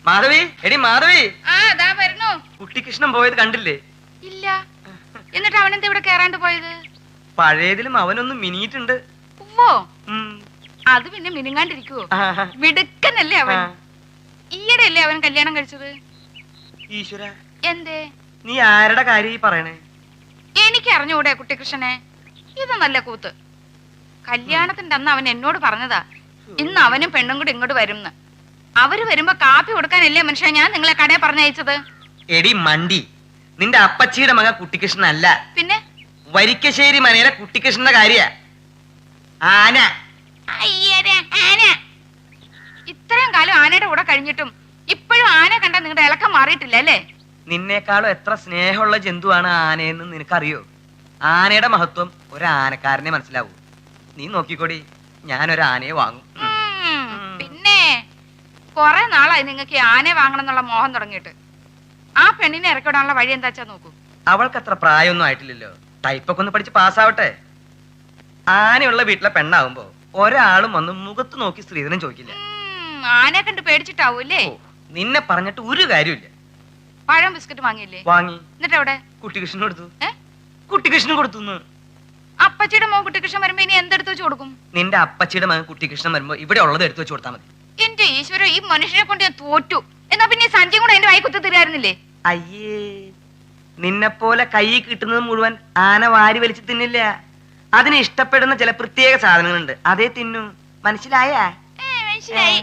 മാധവി, എടി മാധവി. ആ ദാ വരുന്നു. കുട്ടിക്കൃഷ്ണൻ പോയത് കണ്ടില്ലേ? ഇല്ല. എന്നിട്ട് അവനെന്താ ഇവിടെ കേറാണ്ട് പോയത്? പഴയതിലും അവനൊന്നും മിനിയിട്ടുണ്ട്. ഉവ്വോ, അത് പിന്നെ മിനുങ്ങാണ്ടിരിക്കുവോ? മിടുക്കനല്ലേ അവൻ. ഈയിടെ അല്ലേ അവൻ കല്യാണം കഴിച്ചത്? ഈശ്വര, എന്തേ? നീ ആരുടെ കാര്യം പറയണേ? എനിക്ക് അറിഞ്ഞൂടെ കുട്ടികൃഷ്ണനെ? ഇത് നല്ല കൂത്ത്. കല്യാണത്തിന്റെ അന്ന് അവൻ എന്നോട് പറഞ്ഞതാ, ഇന്ന് അവനും പെണ്ണും കൂടി ഇങ്ങോട്ട് വരുംന്ന്. അവര് വരുമ്പോ കാപ്പി കൊടുക്കാനല്ലേ മനുഷ്യ ഞാൻ നിങ്ങളെ കടയിൽ പറഞ്ഞയച്ചത്? എടി മണ്ടി, നിന്റെ അപ്പച്ചിയുടെ മകൻ കുട്ടിക്കൃഷ്ണൻ അല്ല, പിന്നെ വരിക്കശ്ശേരി മനയിലെ കുട്ടിക്കൃഷ്ണന്റെ കാര്യ. ആന. ആന. ഇത്രയും കാലം ആനയുടെ കൂടെ കഴിഞ്ഞിട്ടും ഇപ്പോഴും ആന കണ്ട നിങ്ങളുടെ ഇളക്കം മാറിയിട്ടില്ല അല്ലേ? നിന്നേക്കാളും എത്ര സ്നേഹമുള്ള ജന്തുവാണ് ആനയെന്ന് നിനക്കറിയോ? ആനയുടെ മഹത്വം ഒരാനക്കാരനെ മനസ്സിലാവൂ. നീ നോക്കിക്കോടി, ഞാനൊരു ആനയെ വാങ്ങും. പിന്നെ കൊറേ നാളായി നിങ്ങൾക്ക് ആനയെ വാങ്ങണം എന്നുള്ള മോഹം തുടങ്ങിയിട്ട്. ആ പെണ്ണിനെ ഇറക്കിവിടാനുള്ള വഴി എന്താച്ചാ നോക്കൂ. അവൾക്ക് അത്ര പ്രായമൊന്നും ആയിട്ടില്ലല്ലോ, ടൈപ്പൊക്കെ ഒന്ന് പഠിച്ച് പാസ്സാവട്ടെ. ആനയുള്ള വീട്ടിലെ പെണ്ണാവുമ്പോ ഒരാളും വന്ന് മുഖത്ത് നോക്കി സ്ത്രീധനം ചോദിക്കില്ല. ആനയെ കണ്ട് പേടിച്ചിട്ടാവൂല്ലേ? നിന്നെ പറഞ്ഞിട്ട് ഒരു കാര്യമില്ല. പഴം ബിസ്ക്കറ്റ് വാങ്ങിയില്ലേ? വാങ്ങി. എന്നിട്ട് എവിടെ? കുട്ടികൃഷ്ണൻ കൊടുത്തു. കുട്ടികൃഷ്ണൻ കൊടുത്തു. അപ്പച്ചിയുടെ മോൻ കുട്ടികൃഷ്ണൻ വരുമ്പോ ഇനി എന്തെടുത്ത് വെച്ച് കൊടുക്കും? നിന്റെ അപ്പച്ചിയുടെ മകൻ കുട്ടികൃഷ്ണൻ വരുമ്പോ ഇവിടെ ഉള്ളത് എടുത്തു വെച്ച് കൊടുത്താൽ മതി. എന്റെ ഈശ്വര, ഈ മനുഷ്യനെ കൊണ്ട് ഞാൻ തോറ്റു. എന്നാ പിന്നെ സഞ്ജയും കൂടെ എന്റെ വായി കുത്തി തരായിരുന്നില്ലേ? അയ്യേ, നിന്നെ പോലെ കൈ കിട്ടുന്നത് മുഴുവൻ ആന വാരി വലിച്ചു തിന്നില്ല. അതിന് ഇഷ്ടപ്പെടുന്ന ചില പ്രത്യേക സാധനങ്ങളുണ്ട്, അതേ തിന്നു. മനസ്സിലായ? മനസ്സിലായി.